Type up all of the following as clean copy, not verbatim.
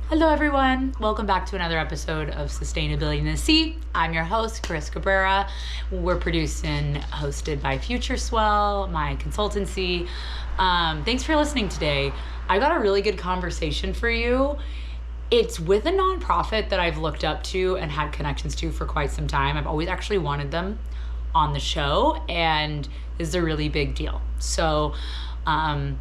Hello, everyone. Welcome back to another episode of Sustainability in the Sea. I'm your host, Chris Cabrera. We're produced and hosted by Futureswell, my consultancy. Thanks for listening today. I got a really good conversation for you. It's with a nonprofit that I've looked up to and had connections to for quite some time. I've always actually wanted them on the show, and this is a really big deal. Um,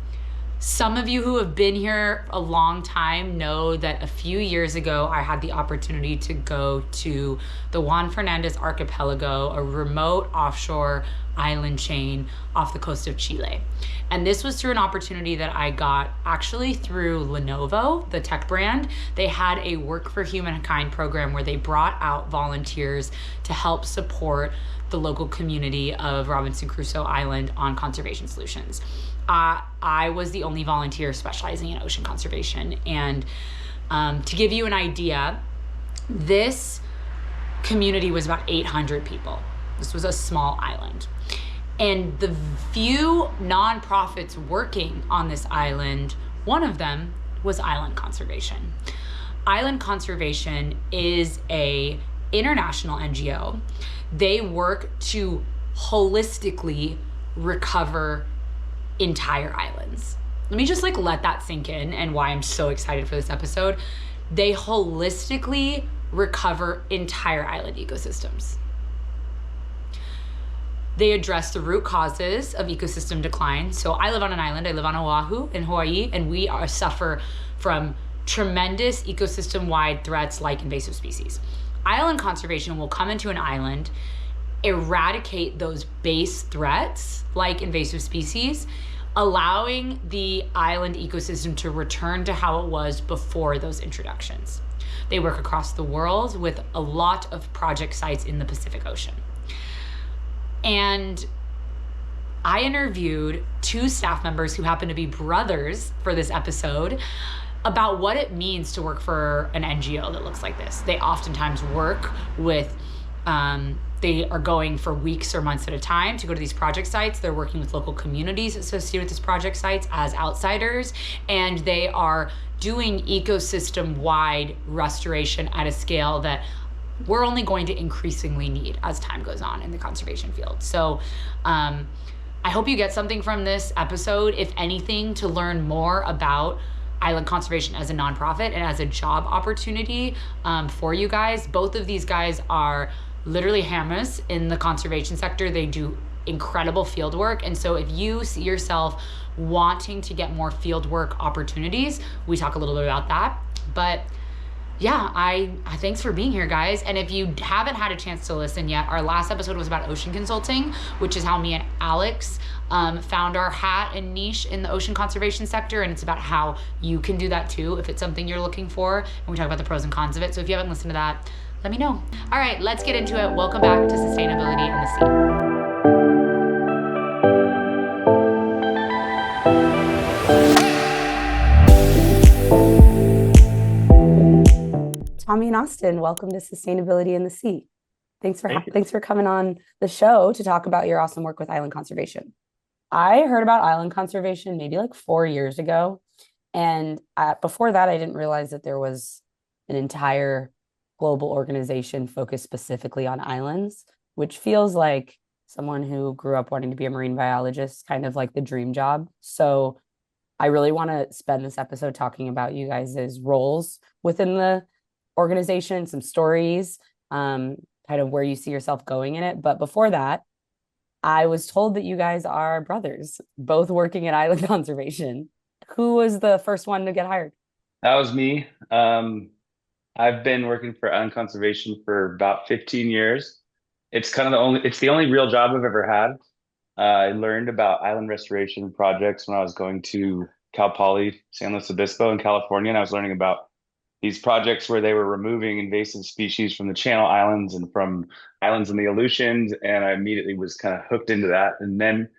some of you who have been here a long time know that a few years ago I had the opportunity to go to the Juan Fernandez Archipelago, a remote offshore island chain off the coast of Chile. And this was through an opportunity that I got actually through Lenovo, the tech brand. They had a Work for Humankind program where they brought out volunteers to help support the local community of Robinson Crusoe Island on conservation solutions. I was the only volunteer specializing in ocean conservation. And to give you an idea, this community was about 800 people. This was a small island. And the few nonprofits working on this island, one of them was Island Conservation. Island Conservation is a international NGO. They work to holistically recover entire islands. Let me just let that sink in and why I'm so excited for this episode. They holistically recover entire island ecosystems. They address the root causes of ecosystem decline. So I live on an island. I live on Oahu in Hawaii, and we suffer from tremendous ecosystem-wide threats like invasive species. Island conservation will come into an island, eradicate those base threats like invasive species, allowing the island ecosystem to return to how it was before those introductions. They work across the world with a lot of project sites in the Pacific Ocean. And I interviewed two staff members who happen to be brothers for this episode about what it means to work for an NGO that looks like this. They oftentimes work with, they are going for weeks or months at a time to go to these project sites. They're working with local communities associated with these project sites as outsiders, and they are doing ecosystem-wide restoration at a scale that we're only going to increasingly need as time goes on in the conservation field. So I hope you get something from this episode, if anything, to learn more about island conservation as a nonprofit and as a job opportunity for you guys. Both of these guys are literally hammers in the conservation sector. They do incredible field work. And so if you see yourself wanting to get more field work opportunities, we talk a little bit about that. But yeah, I thanks for being here, guys. And if you haven't had a chance to listen yet, our last episode was about ocean consulting, which is how me and Alex found our hat and niche in the ocean conservation sector. And it's about how you can do that too if it's something you're looking for. And we talk about the pros and cons of it. So if you haven't listened to that, let me know. All right, let's get into it. Welcome back to Sustainability in the Sea. Tommy and Austin, welcome to Sustainability in the Sea. Thanks for coming on the show to talk about your awesome work with island conservation. I heard about island conservation maybe 4 years ago. And before that, I didn't realize that there was an entire global organization focused specifically on islands, which feels like someone who grew up wanting to be a marine biologist, kind of like the dream job. So I really want to spend this episode talking about you guys' roles within the organization, some stories, kind of where you see yourself going in it. But before that, I was told that you guys are brothers, both working in island conservation. Who was the first one to get hired? That was me. I've been working for island conservation for about 15 years. It's the only real job I've ever had. I learned about island restoration projects when I was going to Cal Poly San Luis Obispo in California, and I was learning about these projects where they were removing invasive species from the Channel Islands and from islands in the Aleutians, and I immediately was kind of hooked into that. And then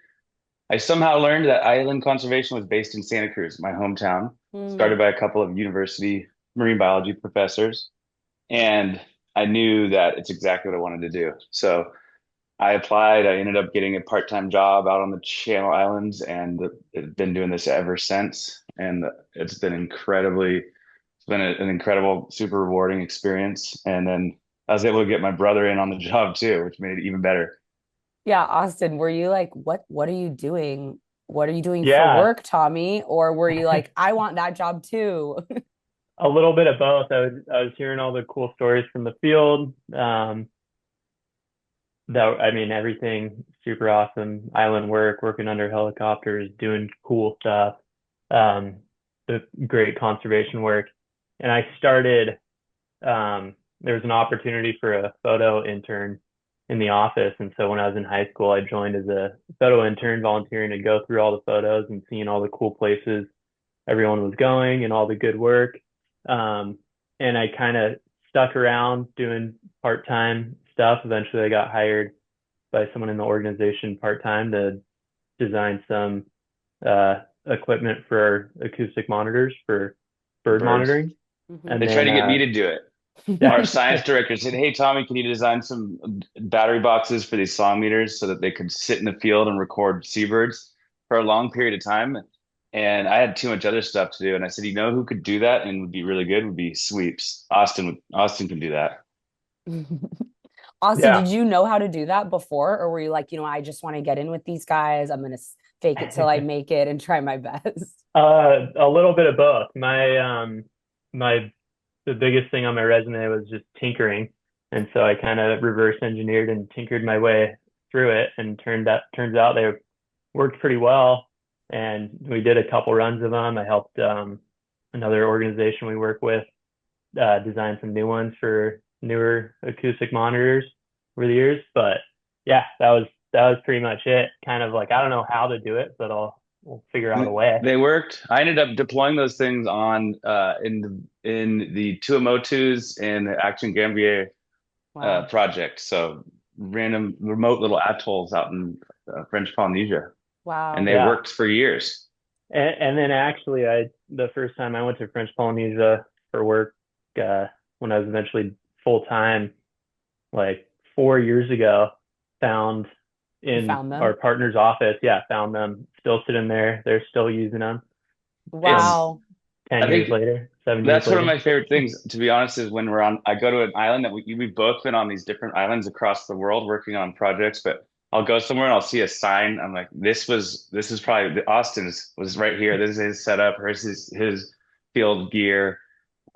I somehow learned that island conservation was based in Santa Cruz, my hometown, started by a couple of university marine biology professors. And I knew that it's exactly what I wanted to do. So I applied. I ended up getting a part-time job out on the Channel Islands and have been doing this ever since. And it's been incredibly It's been an incredible, super rewarding experience. And then I was able to get my brother in on the job too, which made it even better. Yeah, Austin, were you like, what are you doing? What are you doing for Yeah, work, Tommy? Or were you like, I want that job too? a little bit of both. I was hearing all the cool stories from the field. That I mean, everything super awesome. Island work, working under helicopters, doing cool stuff. Um, the great conservation work. And I started. There was an opportunity for a photo intern in the office, and so when I was in high school, I joined as a photo intern, volunteering to go through all the photos and seeing all the cool places everyone was going and all the good work. Um, and I kind of stuck around doing part-time stuff. Eventually, I got hired by someone in the organization part-time to design some equipment for acoustic monitors for bird Birds. monitoring. They And tried then, to get me to do it. yeah, Our science director said, "Hey, Tommy, can you design some battery boxes for these song meters so that they could sit in the field and record seabirds for a long period of time?" And I had too much other stuff to do. And I said, "You know who could do that and would be really good would be Sweeps. Austin can do that." Austin, yeah. did you know how to do that before? Or were you like, I just want to get in with these guys. I'm gonna fake it till I make it and try my best. A little bit of both. My the biggest thing on my resume was just tinkering, and so I kind of reverse engineered and tinkered my way through it, and turns out they worked pretty well. And we did a couple runs of them. I helped another organization we work with design some new ones for newer acoustic monitors over the years. But yeah, that was pretty much it. Kind of like I don't know how to do it, but we'll figure out a way. They worked. I ended up deploying those things on in the Tuamotus and the Action Gambier Wow. project. So random remote little atolls out in French Polynesia, and Wow. they Yeah. worked for years. And then actually, the first time I went to French Polynesia for work, uh, when I was eventually full time, like 4 years ago, found You in found our them? partner's office, yeah, found them still sitting there. They're still using them It's 20, Wow. 10 I years think later, 7 years that's one of later. my favorite things, to be honest, is when I go to an island that we've both been on these different islands across the world working on projects, but I'll go somewhere and I'll see a sign. I'm like, this is probably Austin's was right here. This is his setup, or his field gear,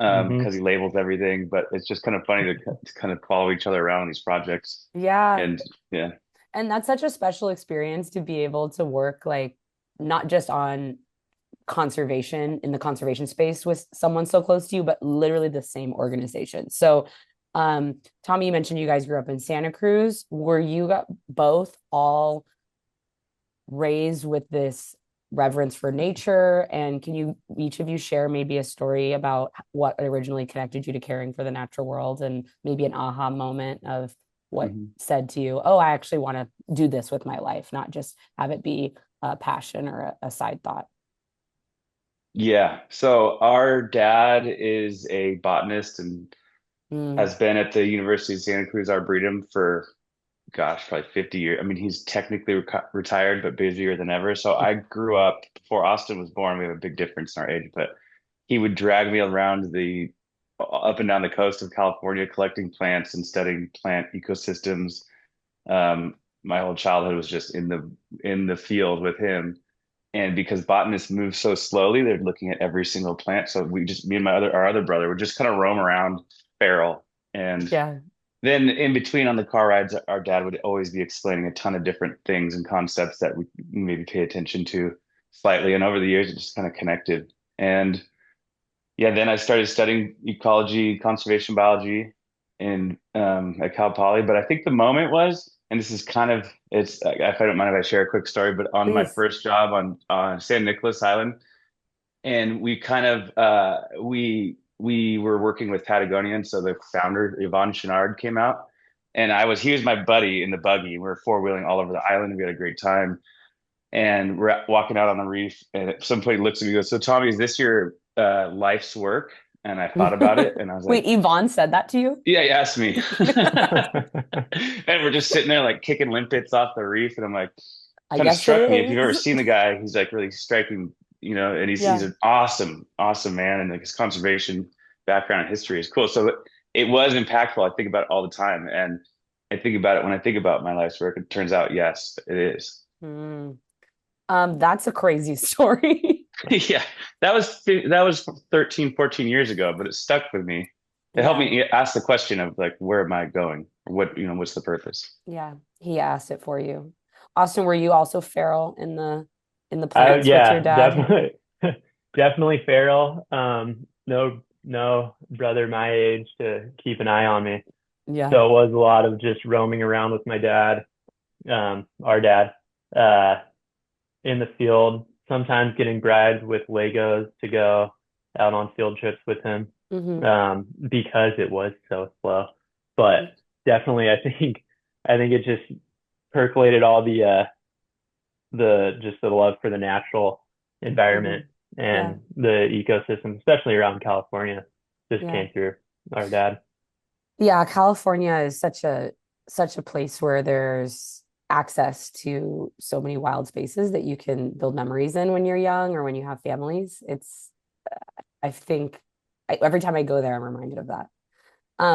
Hmm. because he labels everything. But it's just kind of funny to kind of follow each other around on these projects. Yeah. And yeah. And that's such a special experience to be able to work like not just on conservation in the conservation space with someone so close to you, but literally the same organization. So, Tommy, you mentioned you guys grew up in Santa Cruz. Were you both all raised with this reverence for nature? And can you each of you share maybe a story about what originally connected you to caring for the natural world and maybe an aha moment of what Mhm. said to you, oh, I actually want to do this with my life, not just have it be a passion or a side thought. Yeah. So our dad is a botanist and Mm, has been at the University of Santa Cruz Arboretum for, gosh, probably 50 years. I mean, he's technically retired, but busier than ever. So I grew up before Austin was born. We have a big difference in our age, but he would drag me around the up and down the coast of California, collecting plants and studying plant ecosystems. My whole childhood was just in the field with him. And because botanists move so slowly, they're looking at every single plant. So me and our other brother would just kind of roam around feral. And yeah. then in between on the car rides, our dad would always be explaining a ton of different things and concepts that we maybe pay attention to slightly. And over the years, it just kind of connected. And yeah, then I started studying ecology, conservation biology in at Cal Poly. But I think the moment was, and this is kind of it's if I don't mind if I share a quick story, but on my Please. first job on San Nicolas Island, and we kind of we were working with Patagonia, and so the founder Yvon Chouinard came out, and he was my buddy in the buggy. We were four wheeling all over the island. We had a great time, and we're walking out on the reef, and at some point he looks at me and goes, "So Tommy, is this your life's work?" And I thought about it, and I was Wait, like, Yvonne said that to you? "Yeah, he asked me." And we're just sitting there like kicking limpets off the reef, and I'm like, I kind of guess it struck me. If you've ever is. seen the guy, he's like really striking, and he's Yeah. an awesome, awesome man, and like his conservation. background and history is cool. So it was impactful. I think about it all the time, and I think about it when I think about my life's work. It turns out, yes, it is. Mm. That's a crazy story. Yeah, that was 13, 14 years ago, but it stuck with me. It helped Yeah. me ask the question of like, where am I going? What, what's the purpose? Yeah. He asked it for you. Austin, were you also feral in the plants with your Yeah, dad? definitely, definitely feral. No brother my age to keep an eye on me. Yeah. So it was a lot of just roaming around with my dad, our dad, uh, in the field, sometimes getting bribed with Legos to go out on field trips with him, Hmm. because it was so slow. But definitely, I think it just percolated all the just the love for the natural Hmm. environment Yeah. and the ecosystem, especially around California, just Yeah. came through our dad. Yeah, California is such a place where there's access to so many wild spaces that you can build memories in when you're young or when you have families. I think every time I go there, I'm reminded of that.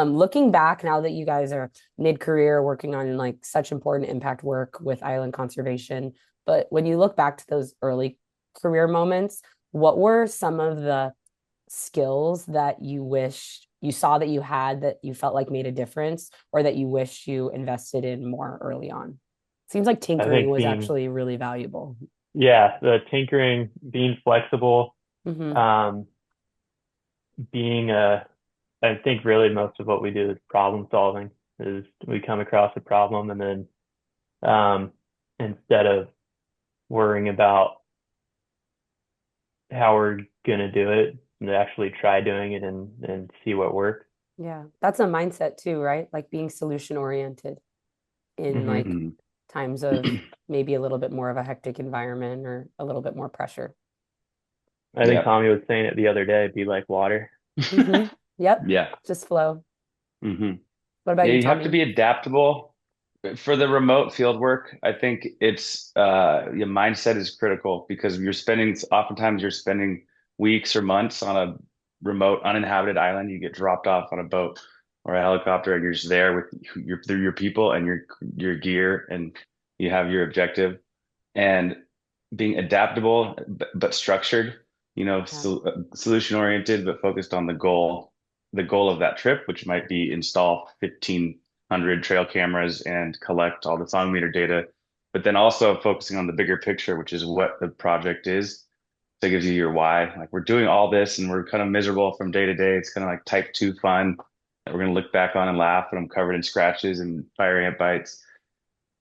Looking back now that you guys are mid-career working on like such important impact work with island conservation, but when you look back to those early career moments, what were some of the skills that you wish you saw that you had that you felt like made a difference or that you wish you invested in more early on? Seems like I tinkering think was actually really valuable. the tinkering, being flexible, Hmm. um, being I think really most of what we do is problem solving. Is we come across a problem and then, um, instead of worrying about how we're gonna do it, and actually try doing it and see what works. Yeah, that's a mindset too, right? Like being solution oriented in Hmm. like Mhm. times of maybe a little bit more of a hectic environment or a little bit more pressure. I think Yeah. Tommy was saying it the other day, be like water. Hmm. Yep, Yeah. just flow. Hmm. What about Yeah, you, you have to Tommy? be adaptable. For the remote field work, I think it's your mindset is critical because oftentimes you're spending weeks or months on a remote uninhabited island. You get dropped off on a boat or a helicopter and you're just there with your people and your gear, and you have your objective, and being adaptable but structured, Yeah. solution oriented but focused on the goal of that trip, which might be install 1,500 trail cameras and collect all the song meter data, but then also focusing on the bigger picture, which is what the project is. So it gives you your why. Like, we're doing all this and we're kind of miserable from day to day. It's kind of like type 2 fun that we're going to look back on and laugh, and I'm covered in scratches and fire ant bites.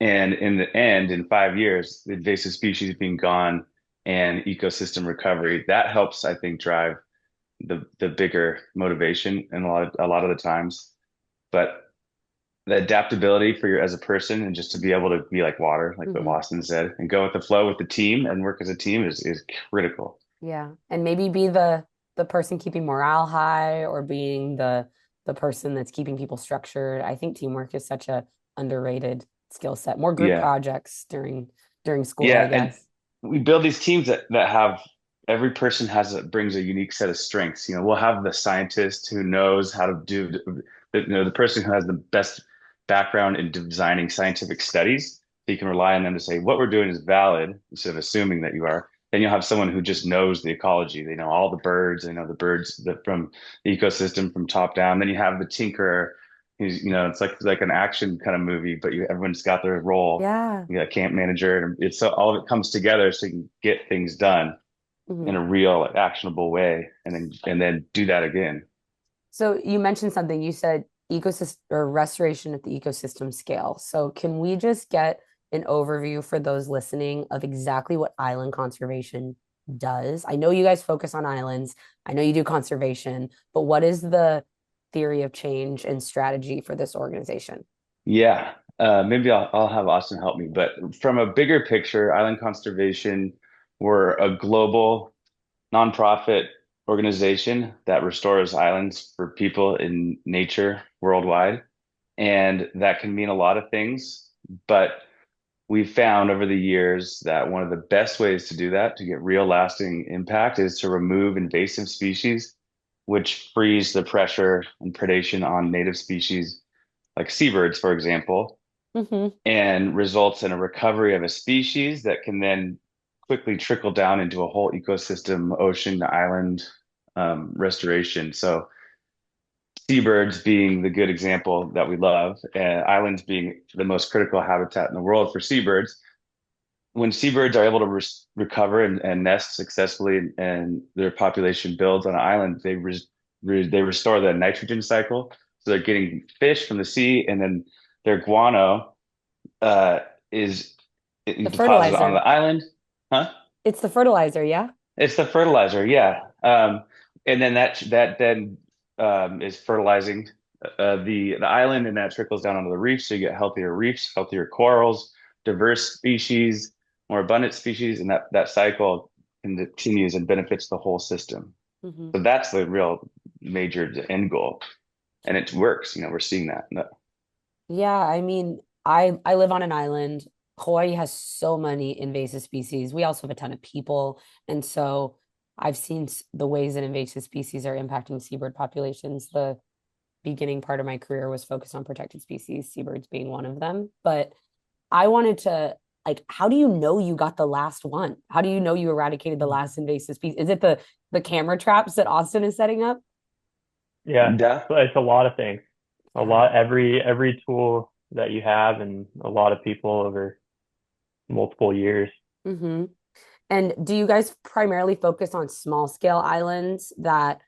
And in the end, in 5 years, the invasive species being gone and ecosystem recovery, that helps, I think, drive the bigger motivation and a lot of the times. But the adaptability for your as a person, and just to be able to be like water, like what Hmm. Boston said, and go with the flow with the team and work as a team is critical. Yeah. And maybe be the person keeping morale high or being the person that's keeping people structured. I think teamwork is such a underrated skill set. More group Yeah. projects during school, I Yeah, and guess. we build these teams that have every person brings a unique set of strengths. We'll have the scientist who knows how to do the person who has the best background in designing scientific studies. So you can rely on them to say what we're doing is valid instead of assuming that you are. Then you'll have someone who just knows the ecology. They know all the birds. They know the birds from the ecosystem from top down. Then you have the tinkerer. It's like an action kind of movie, but everyone's got their role. Yeah. You got camp manager, and it's so all of it comes together so you can get things done in Mhm. a real, like, actionable way, and then do that again. So you mentioned something. You said ecosystem or restoration at the ecosystem scale. So can we just get an overview for those listening of exactly what island conservation does? I know you guys focus on islands. I know you do conservation, but what is the theory of change and strategy for this organization? Yeah, maybe I'll have Austin help me, but from a bigger picture, island conservation, we're a global nonprofit organization that restores islands for people in nature worldwide, and that can mean a lot of things, but we've found over the years that one of the best ways to do that, to get real lasting impact, is to remove invasive species which frees the pressure and predation on native species like seabirds, for example, Hmm. and results in a recovery of a species that can then quickly trickle down into a whole ecosystem, ocean, island restoration. So seabirds being the good example that we love, and islands being the most critical habitat in the world for seabirds. When seabirds are able to recover and nest successfully, and their population builds on an island, they restore the nitrogen cycle. So they're getting fish from the sea, and then their guano uh, is The deposited on fertilizer. the island. Huh? It's the fertilizer, yeah? It's the fertilizer, yeah. And then that then is fertilizing the island, and that trickles down onto the reef. So you get healthier reefs, healthier corals, diverse species, more abundant species, and that cycle continues and benefits the whole system. Hmm. So that's the real major end goal, and it works. We're seeing that. Yeah, I mean, I live on an island. Hawaii has so many invasive species. We also have a ton of people, and so I've seen the ways that invasive species are impacting seabird populations. The beginning part of my career was focused on protected species, seabirds being one of them. But I wanted to, like, how do you know you got the last one? How do you know you eradicated the last invasive species? Is it the camera traps that Austin is setting up? Yeah, Yeah. so it's a lot of things. A Yeah. lot, every tool that you have, and a lot of people over multiple years. Hmm. And do you guys primarily focus on small scale islands that,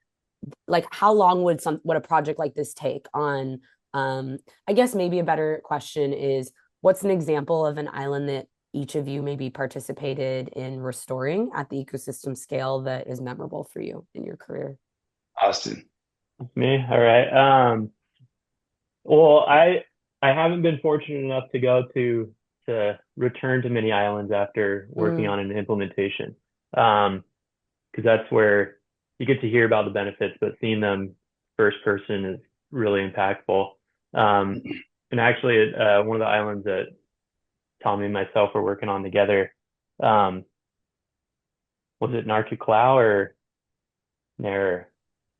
like, how long would a project like this take on, I guess maybe a better question is, what's an example of an island that each of you maybe participated in restoring at the ecosystem scale that is memorable for you in your career? Austin. Me, all right. Well, I haven't been fortunate enough to go to return to many islands after working Mm, on an implementation. Because that's where you get to hear about the benefits, but seeing them first person is really impactful. Um, and actually, one of the islands that Tommy and myself were working on together, um, was it Nartuklau or Nar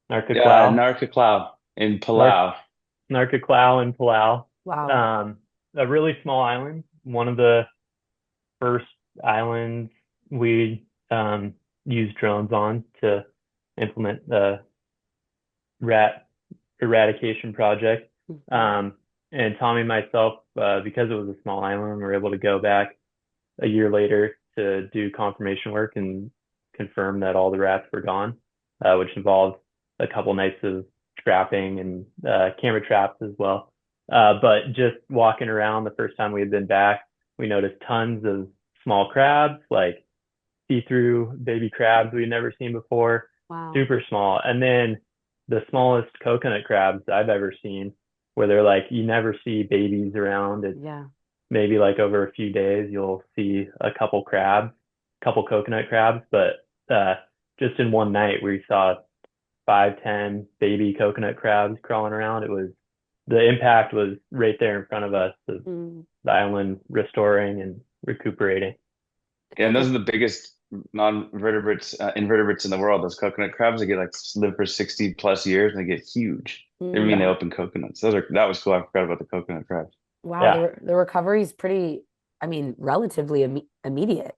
Yeah, Nartuklau? Narka in Nar Palau. Nartuklau and Palau. wow. Um, a really small island, one of the first islands we used drones on to implement the rat eradication project. Mhm. Um, and Tommy and myself, because it was a small island, we were able to go back a year later to do confirmation work and confirm that all the rats were gone, which involved a couple nights of trapping and camera traps as well. But just walking around the first time we had been back, we noticed tons of small crabs, like see-through baby crabs we had never seen before, Wow. super small. And then the smallest coconut crabs I've ever seen, where they're like, you never see babies around. It's Yeah. maybe like over a few days, you'll see a couple crabs, couple coconut crabs. But just in one night, we saw 5, 10 baby coconut crabs crawling around. It was The impact was right there in front of us of Mm. the island restoring and recuperating. Yeah, and those are the biggest non-vertebrates, invertebrates in the world. Those coconut crabs, they get like live for 60 plus years and they get huge. I mean, they Mm. Yeah. open coconuts. That was cool. I forgot about the coconut crabs. Wow, Yeah. the recovery is pretty, I mean, relatively immediate.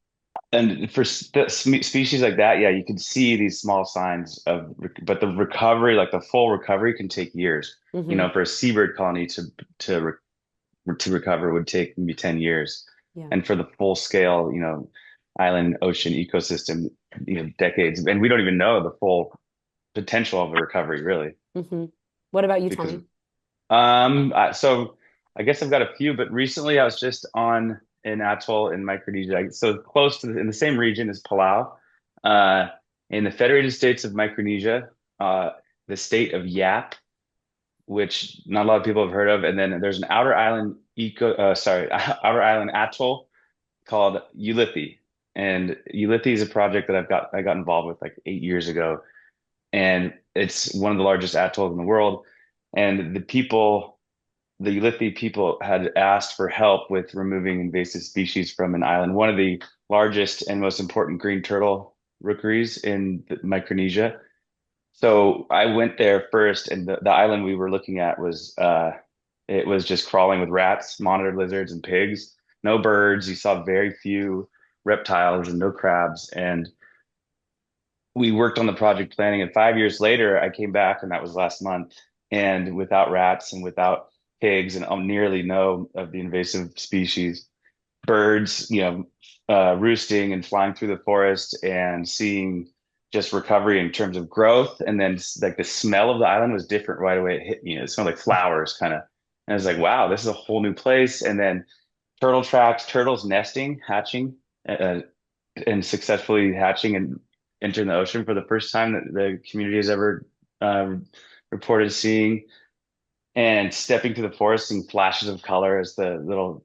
And for species like that, yeah, you can see these small signs of, but the recovery, like the full recovery, can take years. Hmm. For a seabird colony to to recover would take maybe 10 years. Yeah. And for the full scale, island ocean ecosystem, decades. And we don't even know the full potential of a recovery, really, Hmm. What about you, because Tommy? so I guess I've got a few, but recently I was just on an atoll in Micronesia, so close to in the same region as Palau, uh, in the Federated States of Micronesia, the state of Yap, which not a lot of people have heard of, and then there's an outer island atoll called Ulithi, and Ulithi is a project that I got involved with like 8 years ago, and it's one of the largest atolls in the world. And the Ulithi people had asked for help with removing invasive species from an island, one of the largest and most important green turtle rookeries in Micronesia. So I went there first, and the island we were looking at was it was just crawling with rats, monitor lizards, and pigs. No birds. You saw very few reptiles and no crabs. And we worked on the project planning. And 5 years later, I came back, and that was last month. And without rats and without pigs and nearly no of the invasive species, birds, roosting and flying through the forest and seeing just recovery in terms of growth. And then like the smell of the island was different right away. It hit me. It smelled like flowers kind of. And I was like, wow, this is a whole new place. And then turtle tracks, turtles nesting, hatching, uh, and successfully hatching and entering the ocean for the first time that the community has ever um, reported seeing, and stepping through the forest and flashes of color as the little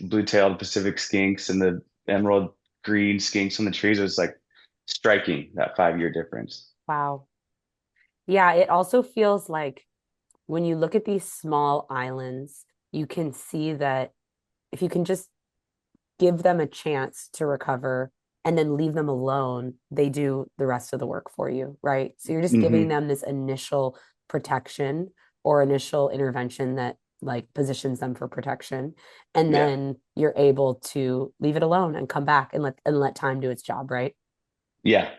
blue-tailed Pacific skinks and the emerald green skinks on the trees. It was like striking, that 5 year difference. Wow. Yeah, it also feels like when you look at these small islands, you can see that if you can just give them a chance to recover and then leave them alone, they do the rest of the work for you, right? So you're just giving Hmm. them this initial protection or initial intervention that like positions them for protection. And Yeah. then you're able to leave it alone and come back and let time do its job, right? Yeah.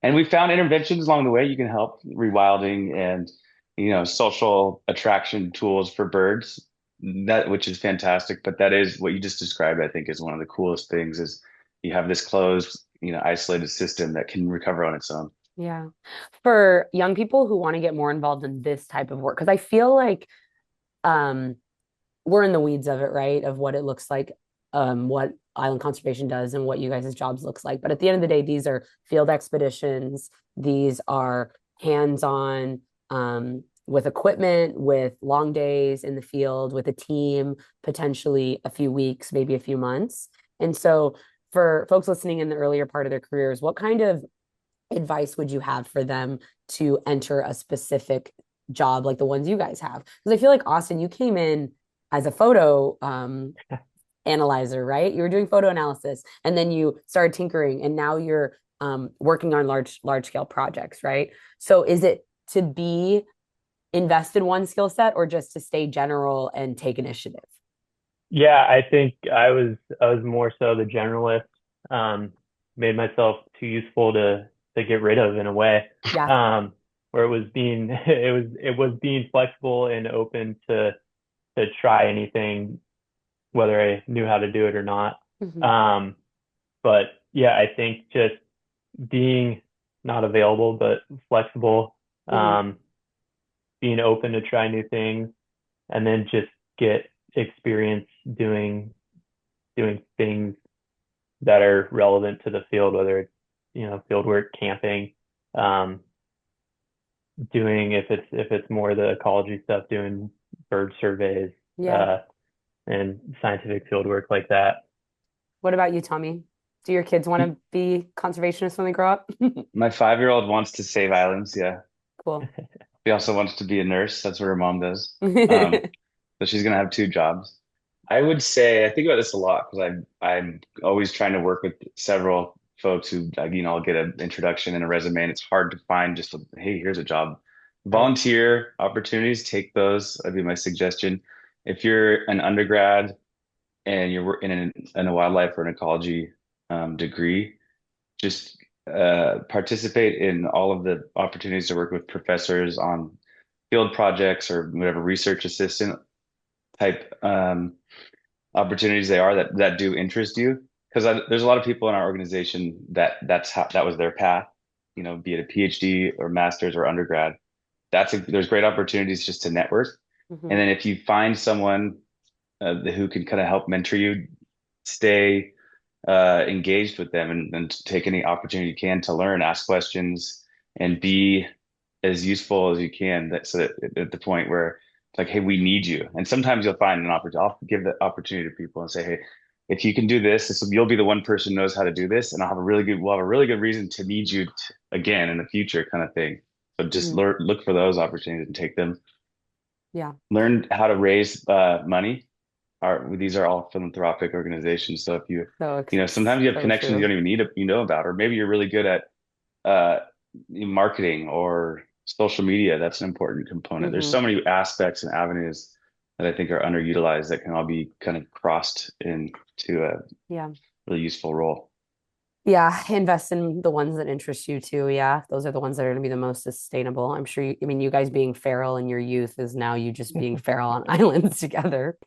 And we found interventions along the way. You can help rewilding and, social attraction tools for birds, that which is fantastic. But that is what you just described, I think, is one of the coolest things is you have this closed, isolated system that can recover on its own. Yeah. For young people who want to get more involved in this type of work, because I feel like um we're in the weeds of it, right? Of what it looks like, what island conservation does and what you guys' jobs looks like. But at the end of the day, these are field expeditions. These are hands-on with equipment, with long days in the field, with a team, potentially a few weeks, maybe a few months. And so for folks listening in the earlier part of their careers, what kind of advice would you have for them to enter a specific job like the ones you guys have? Because I feel like Austin, you came in as a photo analyzer, right? You were doing photo analysis, and then you started tinkering, and now you're working on large scale projects, right? So is it to be invest in one skill set or just to stay general and take initiative? Yeah, I think I was more so the generalist. Um, Made myself too useful to get rid of in a way. Yeah. Um, where it was being it was being flexible and open to try anything, whether I knew how to do it or not. Mm-hmm. Um, but yeah, I think just being not available but flexible, Mm-hmm. um, being open to try new things, and then just get experience doing things that are relevant to the field, whether it's field work, camping, um, doing if it's more the ecology stuff, doing bird surveys, Yeah. uh, and scientific field work like that. What about you, Tommy? Do your kids want to be conservationists when they grow up? My 5 year old wants to save islands. Yeah. Cool. She also wants to be a nurse. That's what her mom does. Um, so she's gonna have two jobs. I would say I think about this a lot because I'm always trying to work with several folks who I'll get an introduction and a resume, and it's hard to find just hey, here's a job. Right. Volunteer opportunities, take those. That'd be my suggestion. If you're an undergrad and you're in a wildlife or an ecology degree, just participate in all of the opportunities to work with professors on field projects or whatever research assistant type opportunities they are that do interest you. Because there's a lot of people in our organization that was their path, be it a PhD or master's or undergrad. There's great opportunities just to network. And Mm-hmm. then if you find someone who can kind of help mentor you, stay engaged with them and take any opportunity you can to learn, ask questions, and be as useful as you can. So that at the point where it's like, hey, we need you. And sometimes you'll find an opportunity. I'll give the opportunity to people and say, hey, if you can do you'll be the one person who knows how to do this, and we'll have a really good reason to need you again in the future, kind of thing. So just Mm-hmm. look for those opportunities and take them. Yeah. Learn how to raise money. These are all philanthropic organizations. So if sometimes you have So connections you true. don't even need you know about, or maybe you're really good at uh, marketing or social media, that's an important component. There's Hmm. so many aspects and avenues that I think are underutilized that can all be kind of crossed into a Yeah. really useful role. Yeah, invest in the ones that interest you too. Yeah, those are the ones that are going to be the most sustainable. I'm sure I mean, you guys being feral in your youth is now you just being feral on islands together.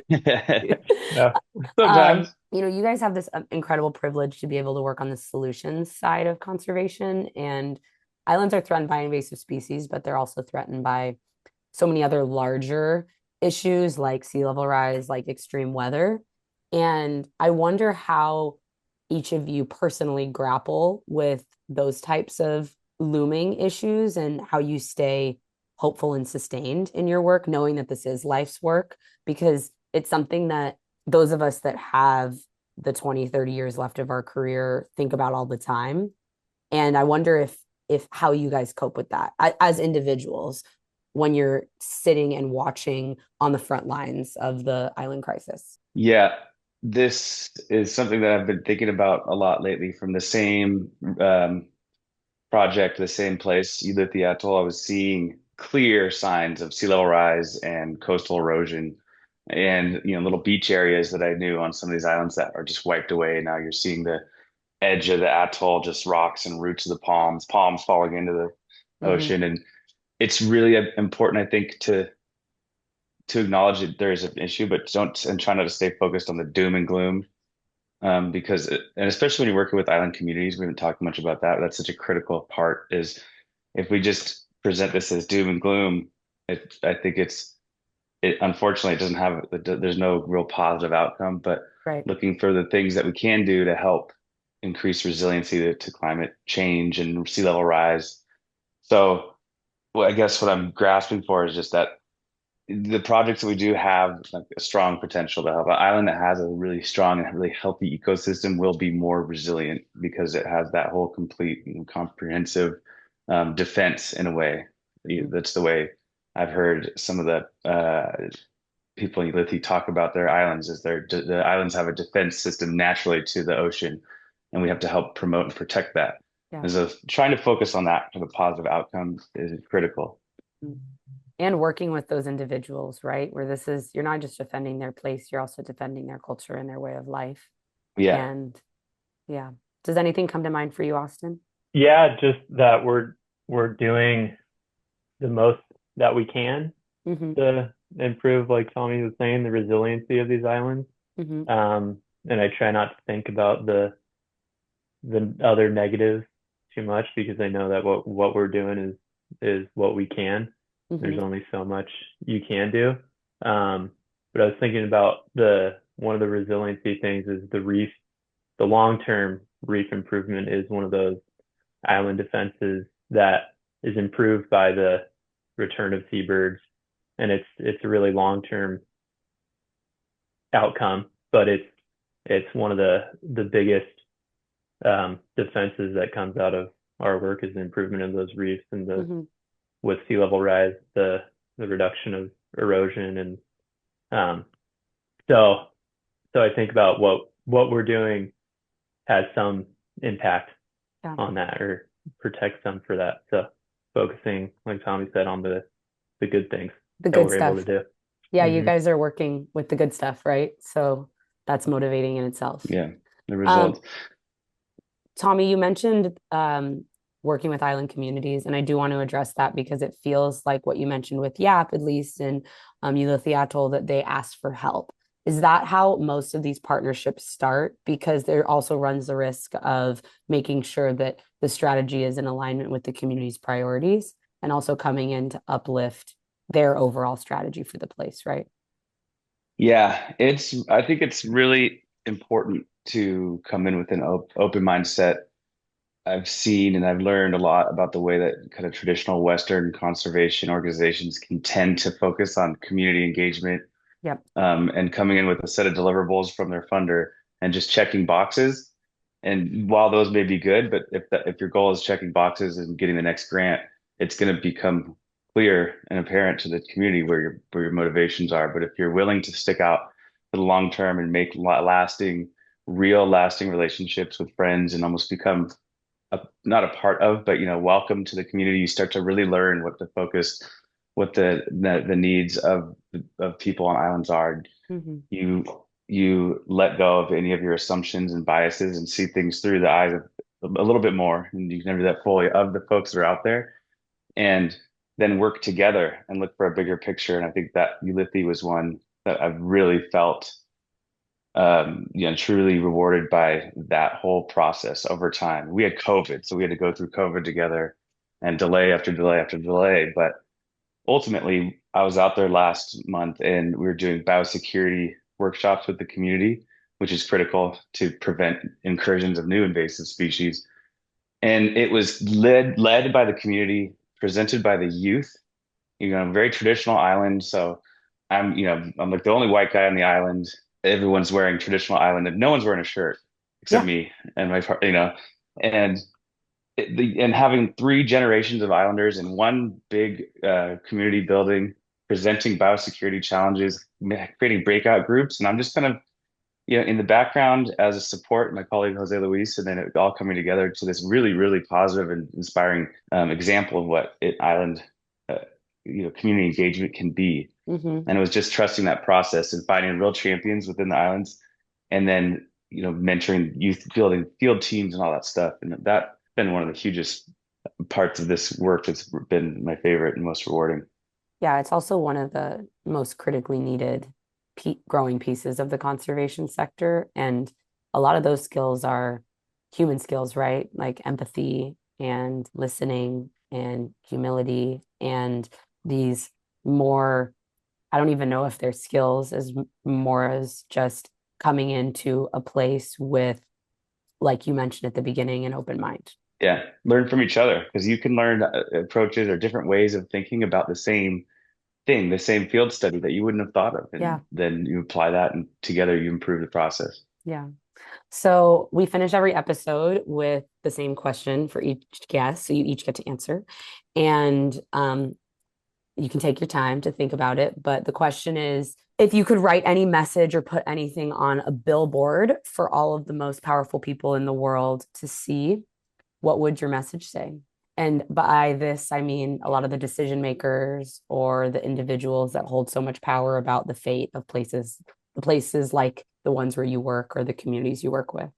Yeah. Sometimes. You guys have this incredible privilege to be able to work on the solutions side of conservation, and islands are threatened by invasive species, but they're also threatened by so many other larger issues like sea level rise, like extreme weather. And I wonder how each of you personally grapple with those types of looming issues and how you stay hopeful and sustained in your work, knowing that this is life's work, because it's something that those of us that have the 20, 30 years left of our career think about all the time. And I wonder if how you guys cope with that as individuals when you're sitting and watching on the front lines of the island crisis. Yeah, this is something that I've been thinking about a lot lately from the same project, the same place, Elitha Atoll. I was seeing clear signs of sea level rise and coastal erosion and little beach areas that I knew on some of these islands that are just wiped away. Now you're seeing the edge of the atoll, just rocks and roots of the palms falling into the Mm-hmm. ocean. And it's really important, I think, to acknowledge that there is an issue, but don't and try not to stay focused on the doom and gloom. Because and especially when you're working with island communities, we haven't talked much about that. But that's such a critical part. Is if we just present this as doom and gloom, I think it unfortunately it doesn't have there's no real positive outcome. But Right. looking for the things that we can do to help increase resiliency to climate change and sea level rise. So, well, I guess what I'm grasping for is just that the projects that we do have like a strong potential to help. An island that has a really strong and really healthy ecosystem will be more resilient because it has that whole complete and comprehensive defense in a way. That's the way I've heard some of the people in Ulithi talk about their islands is the islands have a defense system naturally to the ocean, and we have to help promote and protect that. Yeah. And so trying to focus on that for the positive outcomes is critical. And working with those individuals, right? Where this is, you're not just defending their place, you're also defending their culture and their way of life. Yeah. And yeah. Does anything come to mind for you, Austin? Yeah, just that we're doing the most that we can Mm-hmm. to improve, like Tommy was saying, the resiliency of these islands. Mm-hmm. And I try not to think about the other negatives too much because I know that what we're doing is what we can. There's Mm-hmm. only so much you can do. But I was thinking about one of the resiliency things is the reef, the long-term reef improvement is one of those island defenses that is improved by the return of seabirds, and it's a really long-term outcome, but it's one of the biggest defenses that comes out of our work is the improvement of those reefs and Mm-hmm. with sea level rise, the reduction of erosion and um, so I think about what we're doing has some impact Yeah. on that or protects them for that. So focusing, like Tommy said, on the good things The that good we're able to stuff. do. Yeah, you Mm-hmm. guys are working with the good stuff, right? So that's motivating in itself. Yeah. The Um, results. Tommy, you mentioned working with island communities, and I do want to address that because it feels like what you mentioned with YAP, at least in Ulithi Atoll, that they ask for help. Is that how most of these partnerships start? Because there also runs the risk of making sure that the strategy is in alignment with the community's priorities and also coming in to uplift their overall strategy for the place, right? Yeah, I think it's really important to come in with an open mindset. I've seen and I've learned a lot about the way that kind of traditional Western conservation organizations can tend to focus on community engagement, Yep. and coming in with a set of deliverables from their funder and just checking boxes. And while those may be good, but if your goal is checking boxes and getting the next grant, it's going to become clear and apparent to the community where your motivations are. But if you're willing to stick out for the long term and make lasting, real lasting relationships with friends and almost become not a part of, but welcome to the community. You start to really learn what the focus, what the needs of people on islands are. Hmm. You let go of any of your assumptions and biases and see things through the eyes of a little bit more, and you can never do that fully of the folks that are out there, and then work together and look for a bigger picture. And I think that Ulithi was one that I've really felt truly rewarded by that whole process over time. We had COVID, so we had to go through COVID together and delay after delay after delay. But ultimately, I was out there last month and we were doing biosecurity workshops with the community, which is critical to prevent incursions of new invasive species. And it was led by the community, presented by the youth. Very traditional island. So I'm like the only white guy on the island. Everyone's wearing traditional island, and no one's wearing a shirt except Yeah. me and and and having three generations of islanders in one big community building, presenting biosecurity challenges, creating breakout groups, and I'm just kind of in the background as a support, my colleague Jose Luis, and then it all coming together to this really, really positive and inspiring example of what island, uh, community engagement can be. Hmm. And it was just trusting that process and finding real champions within the islands, and then mentoring youth, building field teams, and all that stuff. And that's been one of the hugest parts of this work. It's been my favorite and most rewarding. Yeah, it's also one of the most critically needed growing pieces of the conservation sector. And a lot of those skills are human skills, right? Like empathy and listening and humility and these more, I don't even know if they're skills as more as just coming into a place with, like you mentioned at the beginning, an open mind. Yeah, learn from each other because you can learn approaches or different ways of thinking about the same thing, the same field study that you wouldn't have thought of. And Yeah. then you apply that and together you improve the process. Yeah. So we finish every episode with the same question for each guest. So you each get to answer. And you can take your time to think about it. But the question is, if you could write any message or put anything on a billboard for all of the most powerful people in the world to see, what would your message say? And by this, I mean a lot of the decision makers or the individuals that hold so much power about the fate of places, the places like the ones where you work or the communities you work with.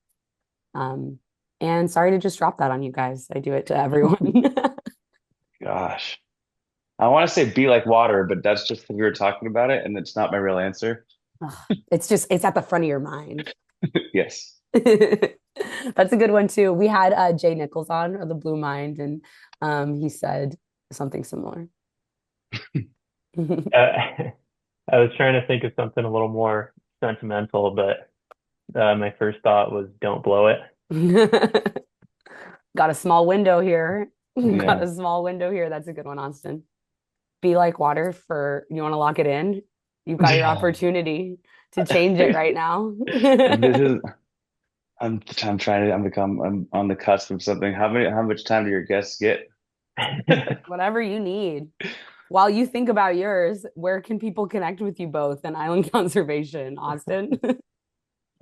Um, and sorry to just drop that on you guys. I do it to everyone. Gosh, I want to say be like water, but that's just because we were talking about it and it's not my real answer. Ugh, it's at the front of your mind. Yes. That's a good one too. We had Jay Nichols on, or the Blue Mind, and he said something similar. I was trying to think of something a little more sentimental, but my first thought was don't blow it. Got a small window here. Got Yeah. a small window here. That's a good one, Austin. Be like water for you want to lock it in. You've got your opportunity to change it right now. This is I'm trying to I'm on the cusp of something. How much time do your guests get? Whatever you need. While you think about yours, where can people connect with you both and Island Conservation, Austin?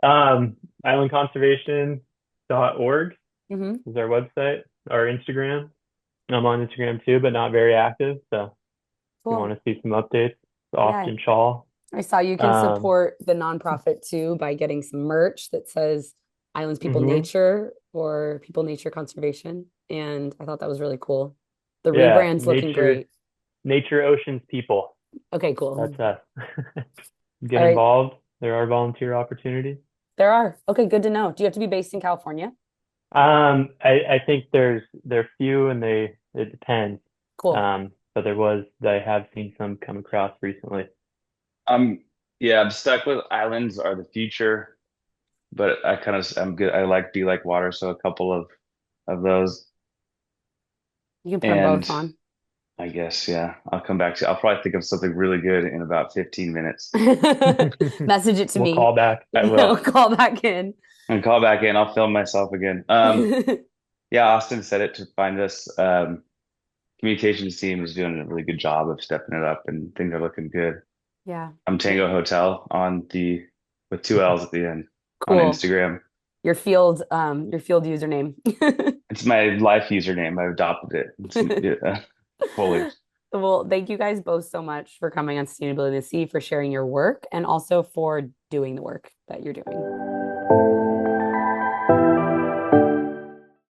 Islandconservation.org Hmm. is our website, our Instagram. I'm on Instagram too, but not very active. So if you want Cool. to see some updates, it's Yeah. Austin Shaw. I saw you can Um, support the nonprofit too by getting some merch that says Islands People mhm. Nature or People Nature Conservation. And I thought that was really cool. The Yeah, rebrand's looking great. nature, oceans, people. Okay, cool. That's us. Get All right. involved. There are volunteer opportunities. There are. Okay, good to know. Do you have to be based in California? I think they're few and it depends. Cool. But I have seen some come across recently. Yeah, I'm stuck with islands are the future, but I'm good. I like be like water, so a couple of those. You can put them both And on. I guess, yeah, I'll come back to I'll probably think of something really good in about 15 minutes. Message it to We'll me. call back. I will. Call back in. And call back in. I'll film myself again. Yeah, Austin said it to find us. Communications team is doing a really good job of stepping it up and things are looking good. Yeah. I'm Tango Hotel with two L's at the end on Cool. Instagram. your field username. It's my life username. I've adopted it. Fully. Well, thank you guys both so much for coming on Sustainability in the Sea, for sharing your work, and also for doing the work that you're doing.